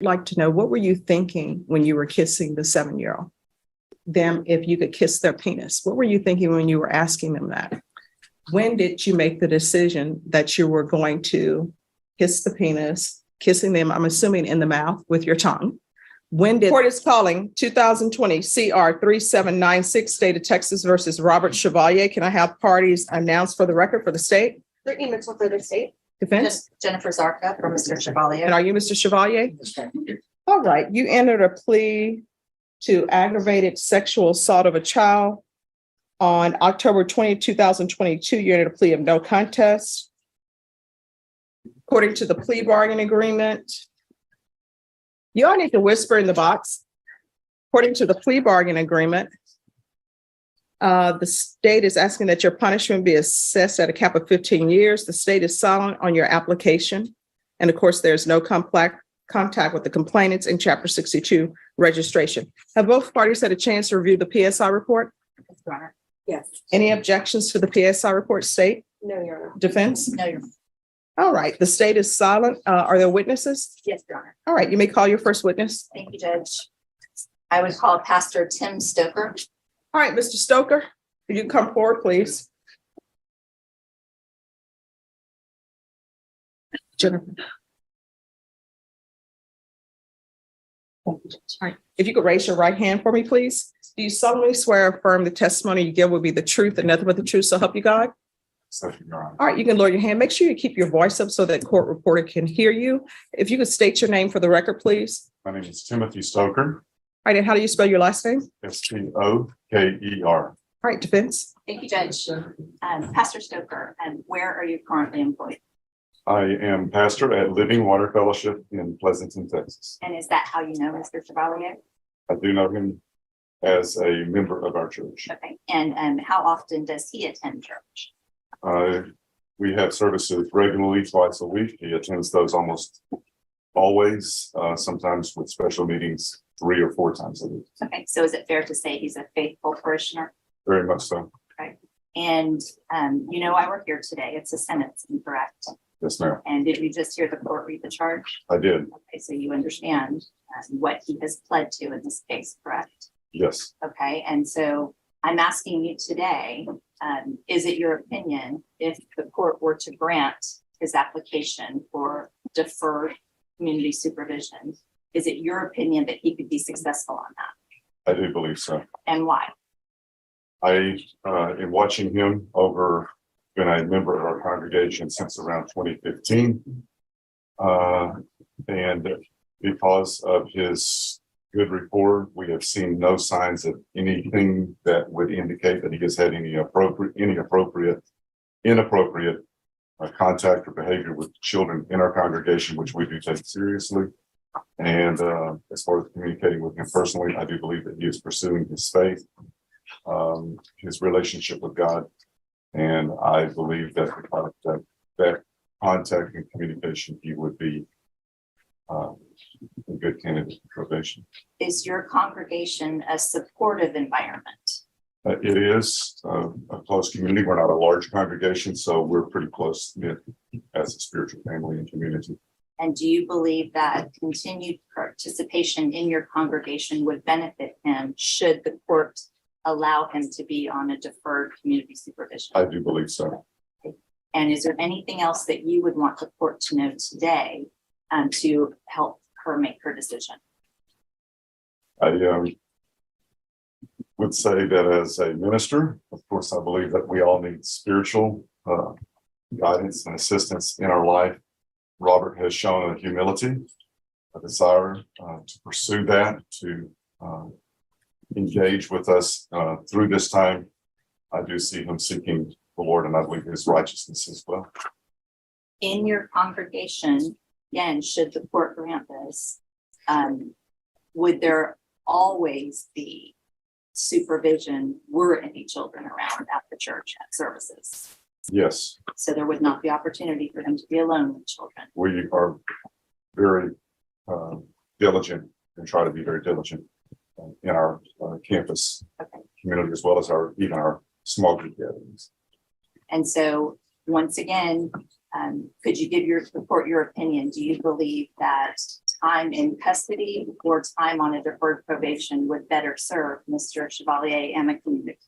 like to know, what were you thinking when you were kissing the 7-year-old? Them, if you could kiss their penis, what were you thinking when you were asking them that? When did you make the decision that you were going to kiss the penis, kissing them, I'm assuming in the mouth with your tongue? When did court is calling 2020 CR 3796, State of Texas versus Robert Chevalier. Can I have parties announced for the record for the state? Brittany Mitchell for the state. Defense? Jennifer Zarka for Mr. Chevalier. And are you Mr. Chevalier? All right. You entered a plea to aggravated sexual assault of a child on October 20, 2022. You entered a plea of no contest. According to the plea bargaining agreement, you all need to whisper in the box. According to the plea bargaining agreement, the state is asking that your punishment be assessed at a cap of 15 years. The state is silent on your application. And of course, there's no contact with the complainants in Chapter 62 registration. Have both parties had a chance to review the PSI report? Yes, Your Honor. Yes. Any objections to the PSI report, state? No, Your Honor. Defense? No, Your Honor. All right, the state is silent. Are there witnesses? Yes, Your Honor. All right, you may call your first witness. Thank you, Judge. I would call Pastor Tim Stoker. All right, Mr. Stoker, could you come forward, please? Jennifer. All right, if you could raise your right hand for me, please. Do you solemnly swear or affirm the testimony you give will be the truth and nothing but the truth, so help you God? All right, you can lower your hand. Make sure you keep your voice up so that court reporter can hear you. If you could state your name for the record, please. My name is Timothy Stoker. All right, and how do you spell your last name? Stoker. All right, defense. Thank you, Judge. Pastor Stoker, and where are you currently employed? I am pastor at Living Water Fellowship in Pleasanton, Texas. And is that how you know Mr. Chevalier? I do know him as a member of our church. Okay. And how often does he attend church? We have services regularly twice a week. He attends those almost always, sometimes with special meetings 3 or 4 times a week. Okay. So is it fair to say he's a faithful parishioner? Very much so. Okay. And you know, I work here today. It's a sentencing, correct? Yes, ma'am. And did you just hear the court read the charge? I did. Okay, so you understand what he has pled to in this case, correct? Yes. Okay, and so I'm asking you today, is it your opinion if the court were to grant his application for deferred community supervision, is it your opinion that he could be successful on that? I do believe so. And why? I am watching him over, been a member of our congregation since around 2015. And because of his good rapport, we have seen no signs of anything that would indicate that he has had any inappropriate contact or behavior with children in our congregation, which we do take seriously. And as far as communicating with him personally, I do believe that he is pursuing his faith, his relationship with God. And I believe that that contact and communication, he would be a good candidate for probation. Is your congregation a supportive environment? It is a close community. We're not a large congregation, so we're pretty close knit as a spiritual family and community. And do you believe that continued participation in your congregation would benefit him should the court allow him to be on a deferred community supervision? I do believe so. And is there anything else that you would want the court to know today to help her make her decision? I would say that as a minister, of course, I believe that we all need spiritual guidance and assistance in our life. Robert has shown a humility, a desire to pursue that, to engage with us through this time. I do see him seeking the Lord, and I believe his righteousness as well. In your congregation, again, should the court grant this, would there always be supervision were any children around at the church at services? Yes. So there would not be opportunity for them to be alone with children. We are very diligent and try to be very diligent in our campus community, as well as even our small group gatherings. And so once again, could you give the court your opinion? Do you believe that time in custody or time on a deferred probation would better serve Mr. Chevalier and the community?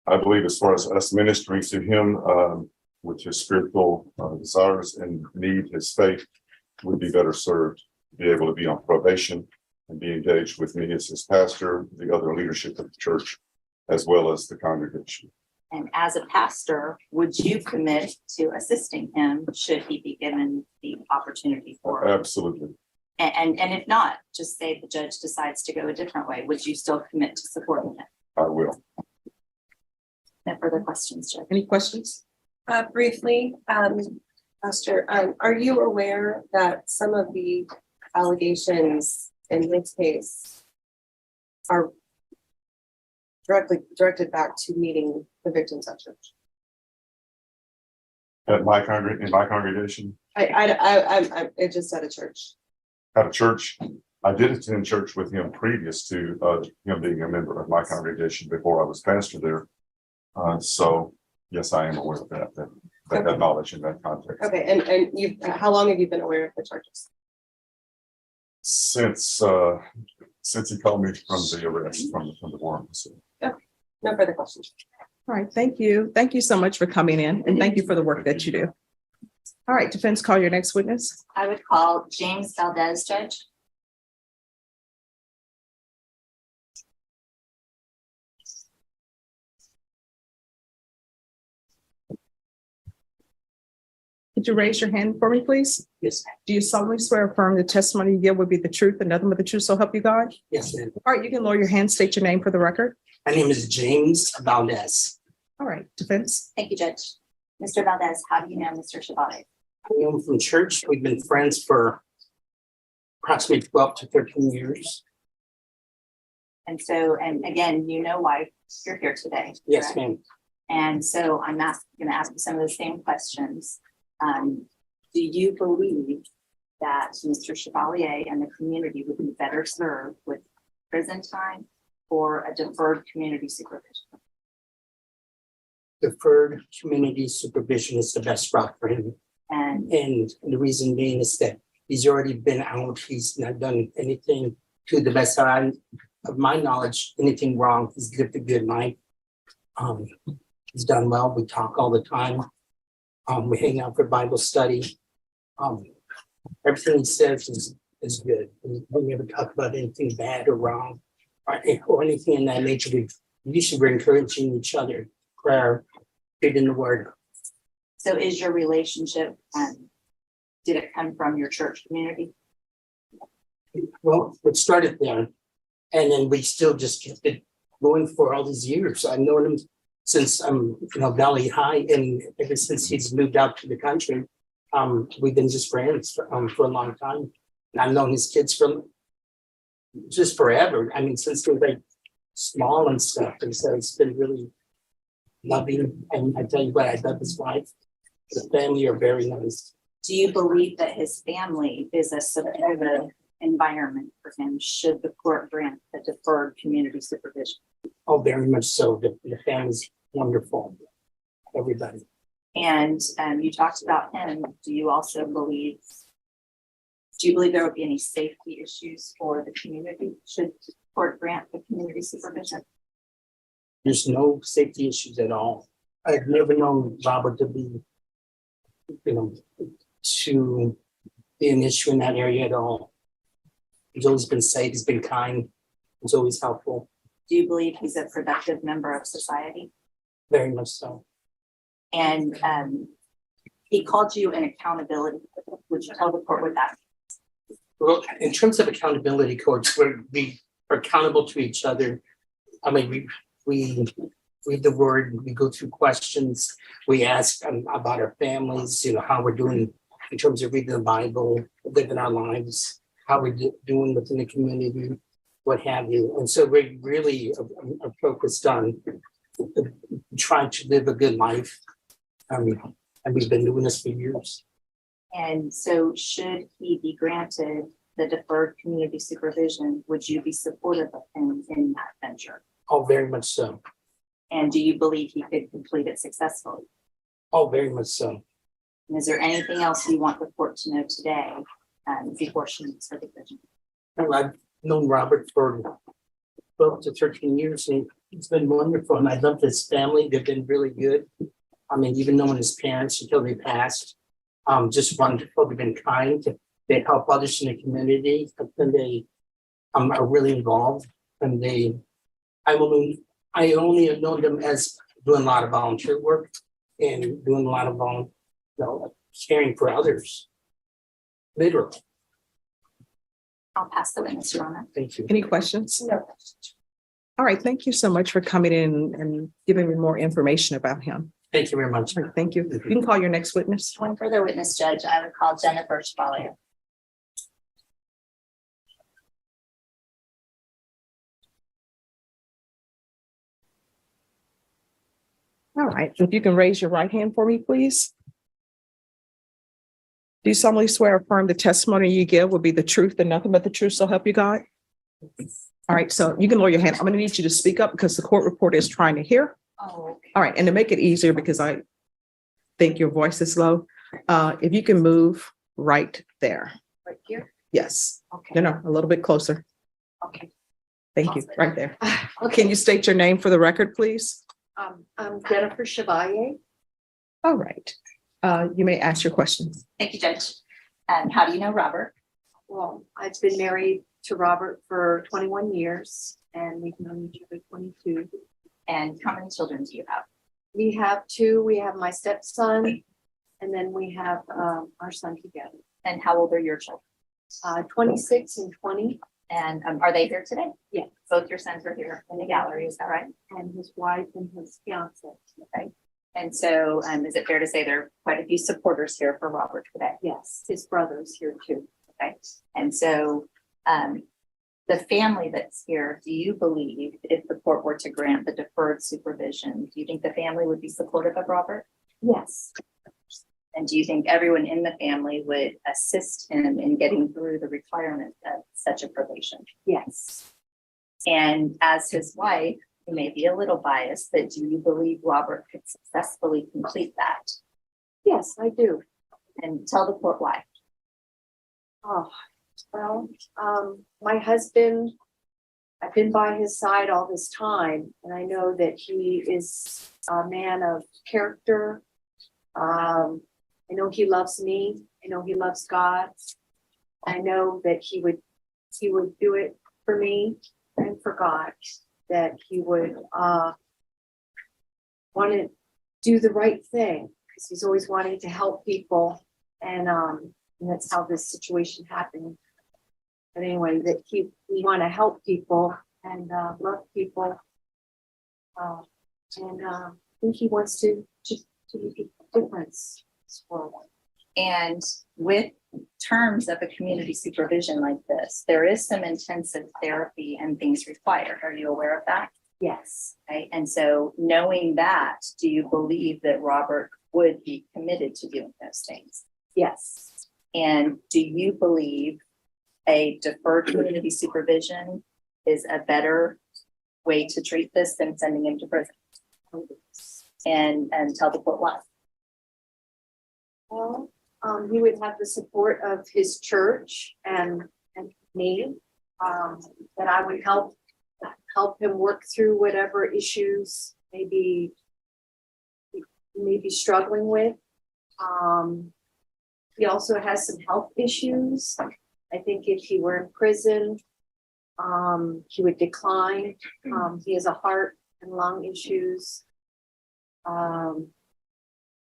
I believe as far as us ministering to him, with his spiritual desires and need, his faith would be better served to be able to be on probation and be engaged with me as his pastor, the other leadership of the church, as well as the congregation. And as a pastor, would you commit to assisting him should he be given the opportunity for it? Absolutely. And if not, just say the judge decides to go a different way, would you still commit to supporting him? I will. No further questions, Judge? Any questions? Briefly, Pastor, are you aware that some of the allegations in this case are directed back to meeting the victims at church? In my congregation, It just at a church. at a church, I did attend church with him previous to him being a member of my congregation before I was pastor there. So yes, I am aware of that knowledge in that context. Okay, and how long have you been aware of the charges? Since he called me from the arrest from the warrant. So. No further questions. All right, thank you. Thank you so much for coming in, and thank you for the work that you do. All right, defense, call your next witness. I would call James Valdez, Judge. Could you raise your hand for me, please? Yes, Do you solemnly swear or affirm the testimony you give will be the truth and nothing but the truth, so help you God? yes, ma'am. All right, you can lower your hand, state your name for the record. My name is James Valdez. All right, defense. Thank you, Judge. Mr. Valdez, how do you know Mr. Chevalier? I know him from church. We've been friends for approximately 12 to 13 years. And so, and again, you know why you're here today. Yes, correct? ma'am. And so I'm going to ask you some of the same questions. Do you believe that Mr. Chevalier and the community would be better served with prison time or a deferred community supervision? Deferred community supervision is the best route for him. And And the reason being is that he's already been out. He's not done anything, to the best of my knowledge, anything wrong. He's lived a good life. He's done well. We talk all the time. We hang out for Bible study. Everything he says is good. We never talk about anything bad or wrong or anything in that nature. We're encouraging each other, prayer, reading the word. so is your relationship, did it come from your church community? Well, it started there, and then we still just kept it going for all these years. I've known him since Valley High, and ever since he's moved out to the country, we've been just friends for a long time. And I've known his kids from just forever. I mean, since they're like small and stuff, and so it's been really loving. And I tell you what, I love his wife. The family are very nice. Do you believe that his family is a supportive environment for him should the court grant the deferred community supervision? Oh, very much so. The family's wonderful. Everybody. And you talked about him. Do you believe there would be any safety issues for the community should the court grant the community supervision? There's no safety issues at all. I've never known Robert to be, to be an issue in that area at all. He's always been safe, he's been kind, he's always helpful, Do you believe he's a productive member of society? very much so. And he called you an accountability. Would you tell the court what that? Well, in terms of accountability, coach, we are accountable to each other. I mean, we read the word, we go through questions, we ask about our families, how we're doing in terms of reading the Bible, living our lives, how we're doing within the community, what have you. And so we really are focused on trying to live a good life. And we've been doing this for years. And so should he be granted the deferred community supervision, would you be supportive of him in that venture? Oh, very much so. And do you believe he could complete it successfully? Oh, very much so. And is there anything else you want the court to know today before she makes her decision? Well, I've known Robert for 12 to 13 years, and it's been wonderful, and I love his family. They've been really good. I mean, even knowing his parents until they passed, just wonderful. They've been kind. They help others in the community, and they are really involved. And I only have known them as doing a lot of volunteer work and doing a lot of caring for others. Literally. I'll pass the witness, Your Honor. Thank you. Any questions? No. All right, thank you so much for coming in and giving me more information about him. Thank you very much. All right, thank you. You can call your next witness. One further witness, Judge, I would call Jennifer Spalier. All right, if you can raise your right hand for me, please. Do you solemnly swear or affirm the testimony you give will be the truth and nothing but the truth, so help you God? All right, so you can lower your hand. I'm going to need you to speak up because the court reporter is trying to hear. Oh, okay. All right, and to make it easier, because I think your voice is low, if you can move right there. Right here? Yes, Okay, no, a little bit closer. okay. Thank you, right there. Can you state your name for the record, please? I'm Jennifer Chevalier. All right, you may ask your questions. Thank you, Judge. And how do you know Robert? Well, I've been married to Robert for 21 years and we've known each other 22. And how many children do you have? We have two. We have my stepson and then we have our son together. And how old are your children? 26 and 20, And are they here today? Yeah. Both your sons are here in the gallery, is that right? and his wife and his fiance. Okay. And so is it fair to say there are quite a few supporters here for Robert today? Yes, his brother's here too. Okay. And so the family that's here, do you believe if the court were to grant the deferred supervision, do you think the family would be supportive of Robert? Yes. And do you think everyone in the family would assist him in getting through the requirement of such a probation? Yes. And as his wife, you may be a little biased, but do you believe Robert could successfully complete that? Yes, I do. And tell the court why. Oh, well, my husband, I've been by his side all this time, and I know that he is a man of character. I know he loves me. I know he loves God. I know that he would do it for me and for God, that he would want to do the right thing because he's always wanting to help people. And that's how this situation happened. But anyway, that we want to help people and love people. And I think he wants to make a difference in this world. And with terms of a community supervision like this, there is some intensive therapy and things required. Are you aware of that? Yes. Okay. And so knowing that, do you believe that Robert would be committed to doing those things? Yes. And do you believe a deferred community supervision is a better way to treat this than sending him to prison? And tell the court why. Well, he would have the support of his church and me, that I would help him work through whatever issues maybe he may be struggling with. He also has some health issues. I think if he were in prison, he would decline. He has a heart and lung issues.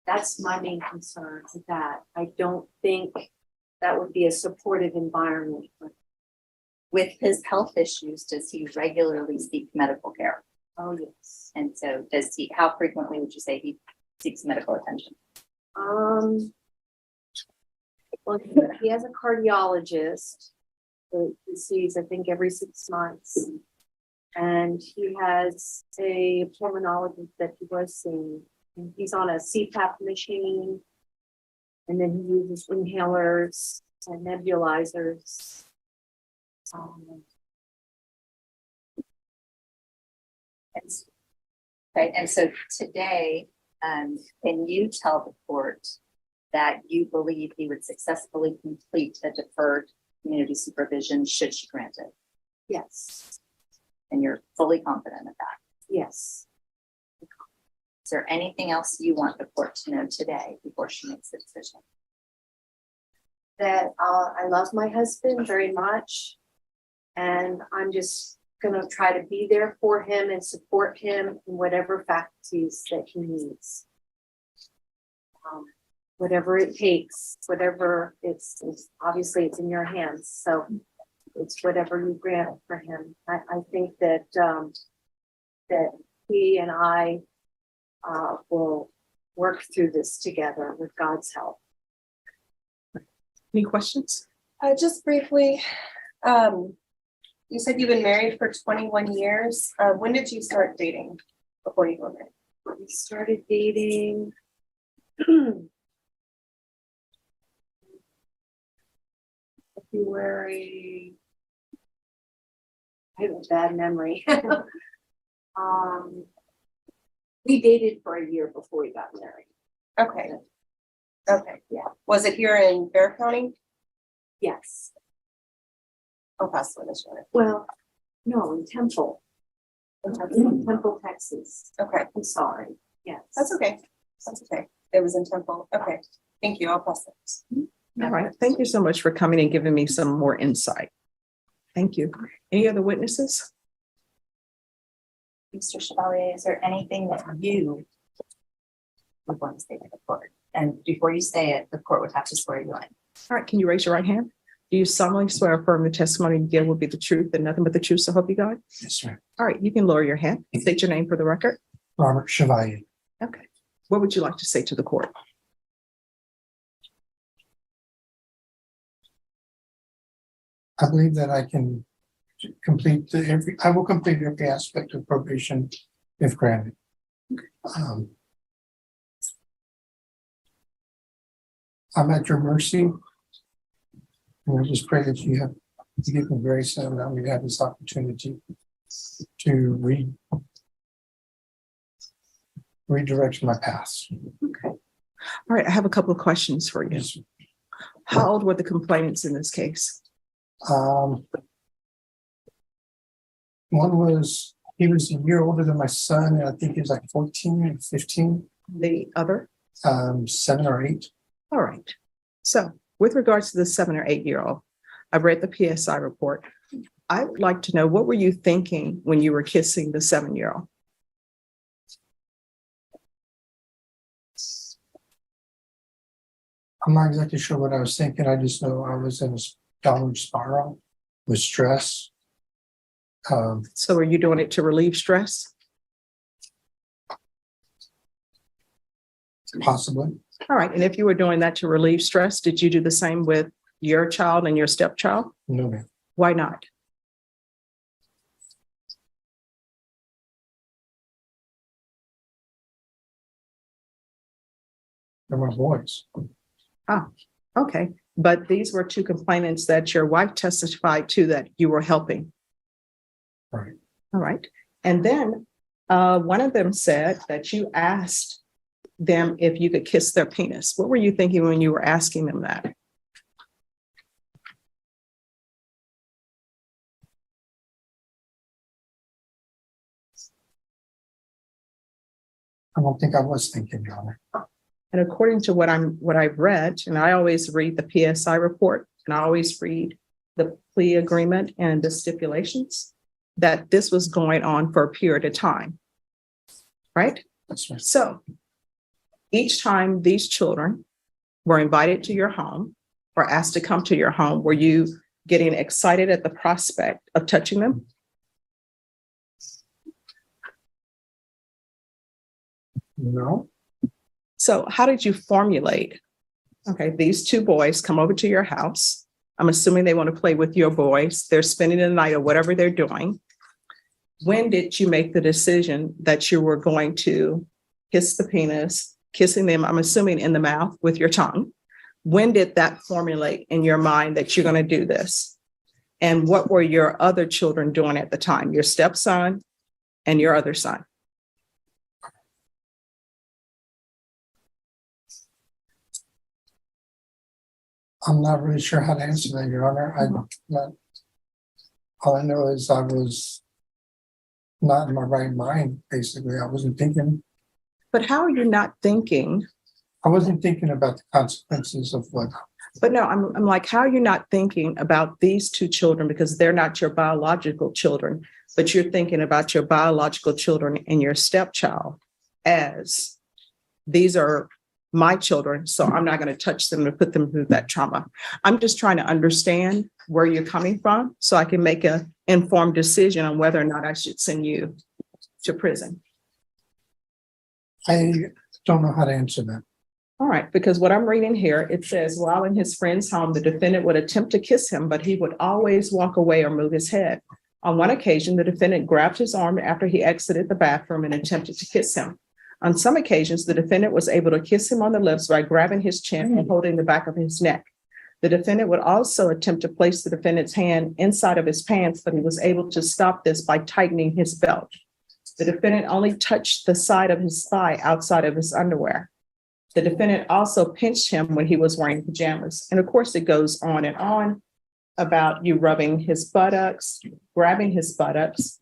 That's my main concern with that. I don't think that would be a supportive environment. With his health issues, does he regularly seek medical care? Oh, yes. And so how frequently would you say he seeks medical attention? Well, he has a cardiologist that he sees, I think, every 6 months. And he has a pulmonologist that he was seeing. And he's on a CPAP machine. And then he uses inhalers and nebulizers. Okay, and so today, can you tell the court that you believe he would successfully complete a deferred community supervision should she grant it? Yes, And you're fully confident of that. yes. Is there anything else you want the court to know today before she makes the decision? That I love my husband very much. And I'm just gonna try to be there for him and support him in whatever faculties that he needs. Whatever it takes, whatever it's obviously it's in your hands, so it's whatever you grant for him. I think that that he and I will work through this together with God's help. Any questions? Just briefly, you said you've been married for 21 years. When did you start dating before you were married? We started dating February. I have a bad memory. We dated for a year before we got married. Okay. Okay, yeah. Was it here in Bear County? Yes. Oh, Pasadena, Minnesota. Well, no, in Temple. In Temple, Texas. Okay, I'm sorry. Yes. that's okay. That's okay. It was in Temple. Okay, thank you. I'll pass that. All right. Thank you so much for coming and giving me some more insight. Thank you. Any other witnesses? Mr. Chevalier, is there anything that you would want to say to the court? And before you say it, the court would have to swear you in. All right. Can you raise your right hand? Do you solemnly swear or affirm the testimony you give will be the truth and nothing but the truth, so help you God? Yes, ma'am. All right. You can lower your hand. State your name for the record. Robert Chevalier. Okay. What would you like to say to the court? I believe that I can I will complete every aspect of probation if granted. I'm at your mercy. And I just pray that you give me grace and allow me to have this opportunity to redirect my paths. Okay. All right. I have a couple of questions for you. Yes. How old were the complainants in this case? One he was a year older than my son, and I think he was like 14 and 15, The other? 7 or 8. All right. So with regards to the 7 or 8 year old, I've read the PSI report. I would like to know, what were you thinking when you were kissing the 7-year-old? I'm not exactly sure what I was thinking. I just know I was in a downward spiral with stress. So are you doing it to relieve stress? Possibly. All right. And if you were doing that to relieve stress, did you do the same with your child and your stepchild? No, ma'am. Why not? They're my boys. Okay. But these were two complainants that your wife testified to that you were helping. Right. All right. And then one of them said that you asked them if you could kiss their penis. What were you thinking when you were asking them that? I don't think I was thinking, Your Honor. And according to what I've read, and I always read the PSI report, and I always read the plea agreement and the stipulations, that this was going on for a period of time. Right? That's right. So each time these children were invited to your home or asked to come to your home, were you getting excited at the prospect of touching them? No. So how did you formulate? Okay, these two boys come over to your house. I'm assuming they want to play with your boys. They're spending the night or whatever they're doing. When did you make the decision that you were going to kiss the penis, kissing them, I'm assuming in the mouth with your tongue? When did that formulate in your mind that you're going to do this? And what were your other children doing at the time, your stepson and your other son? I'm not really sure how to answer that, Your Honor. All I know is I was not in my right mind, basically. I wasn't thinking But how are you not thinking? about the consequences of what. But no, I'm like, how are you not thinking about these two children because they're not your biological children, but you're thinking about your biological children and your stepchild as these are my children, so I'm not going to touch them and put them through that trauma. I'm just trying to understand where you're coming from so I can make an informed decision on whether or not I should send you to prison. I don't know how to answer that. All right, because what I'm reading here, it says, while in his friend's home, the defendant would attempt to kiss him, but he would always walk away or move his head. On one occasion, the defendant grabbed his arm after he exited the bathroom and attempted to kiss him. On some occasions, the defendant was able to kiss him on the lips by grabbing his chin and holding the back of his neck. The defendant would also attempt to place the defendant's hand inside of his pants, but he was able to stop this by tightening his belt. The defendant only touched the side of his thigh outside of his underwear. The defendant also pinched him when he was wearing pajamas. And of course, it goes on and on about you rubbing his buttocks, grabbing his buttocks.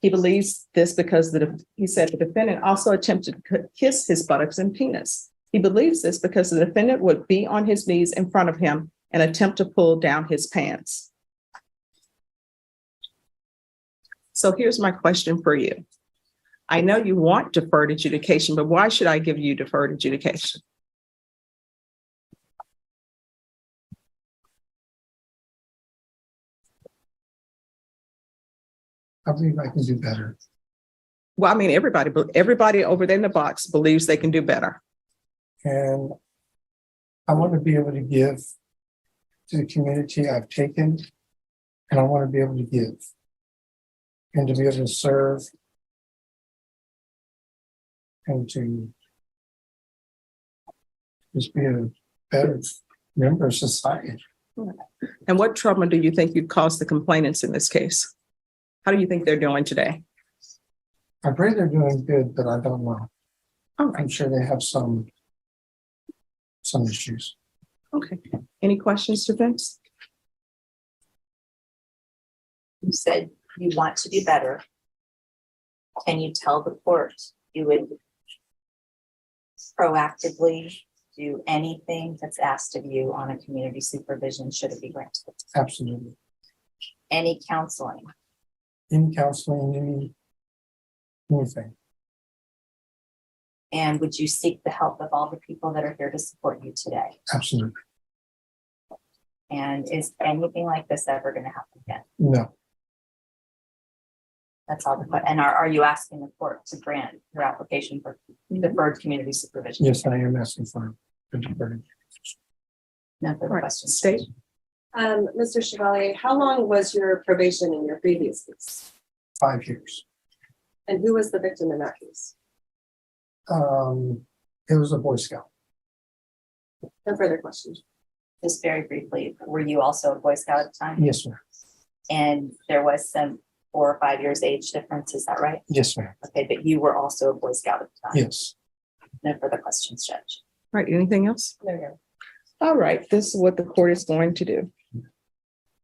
He believes this because he said the defendant also attempted to kiss his buttocks and penis. He believes this because the defendant would be on his knees in front of him and attempt to pull down his pants. So here's my question for you. I know you want deferred adjudication, but why should I give you deferred adjudication? I believe I can do better. Well, I mean, everybody over there in the box believes they can do better. And I want to be able to give to the community I've taken, and I want to be able to give and to be able to serve and to just be a better member of society. And what trauma do you think you caused the complainants in this case? How do you think they're doing today? I pray they're doing good, but I don't know. All right. I'm sure they have some issues. Okay. Any questions, defense? You said you want to do better. Can you tell the court you would proactively do anything that's asked of you on a community supervision should it be granted? Absolutely. Any counseling? Any counseling, anything. And would you seek the help of all the people that are here to support you today? Absolutely. And is anything like this ever going to happen again? No. That's all the question. And are you asking the court to grant your application for deferred community supervision? Yes, I am asking for a deferred. No further All right. questions. State. Mr. Chevalier, how long was your probation in your previous case? 5 years. And who was the victim in that case? It was a Boy Scout. No further questions. Just very briefly, were you also a Boy Scout at the time? Yes, ma'am. And there was some 4 or 5 years age difference, is that right? Yes, ma'am. Okay, but you were also a Boy Scout at the time? Yes. No further questions, Judge. All right. Anything else? There you go. All right. This is what the court is going to do.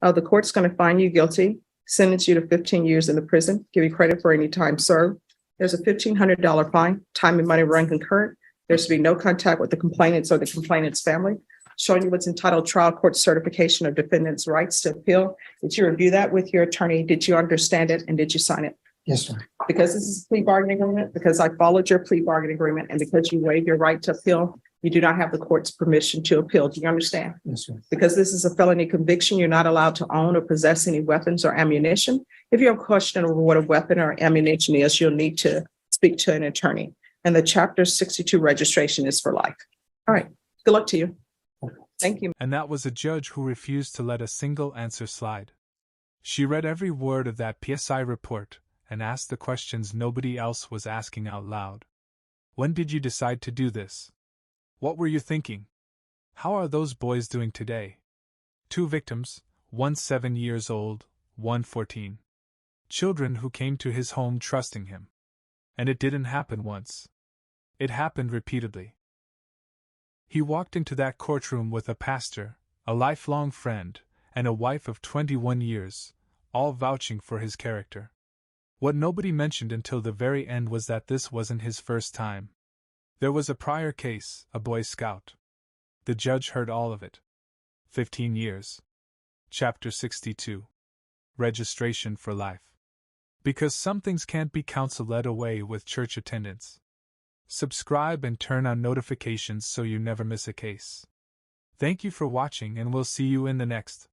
The court's going to find you guilty, sentence you to 15 years in the prison, give you credit for any time served. There's a $1,500 fine, time and money run concurrent. There should be no contact with the complainants or the complainant's family. Showing you what's entitled trial court certification of defendant's rights to appeal. Did you review that with your attorney? Did you understand it? And did you sign it? Yes, ma'am. Because this is a plea bargaining agreement, because I followed your plea bargaining agreement, and because you waived your right to appeal, you do not have the court's permission to appeal. Do you understand? Yes, ma'am. Because this is a felony conviction, you're not allowed to own or possess any weapons or ammunition. If you have a question over what a weapon or ammunition is, you'll need to speak to an attorney. And the Chapter 62 registration is for life. All right. Good luck to you. Thank you. And that was a judge who refused to let a single answer slide. She read every word of that PSI report and asked the questions nobody else was asking out loud. When did you decide to do this? What were you thinking? How are those boys doing today? 2 victims, one 7 years old, one 14. Children who came to his home trusting him. And it didn't happen once. It happened repeatedly. He walked into that courtroom with a pastor, a lifelong friend, and a wife of 21 years, all vouching for his character. What nobody mentioned until the very end was that this wasn't his first time. There was a prior case, a Boy Scout. The judge heard all of it. 15 years. Chapter 62. Registration for life. Because some things can't be counsel-led away with church attendance. Subscribe and turn on notifications so you never miss a case. Thank you for watching, and we'll see you in the next.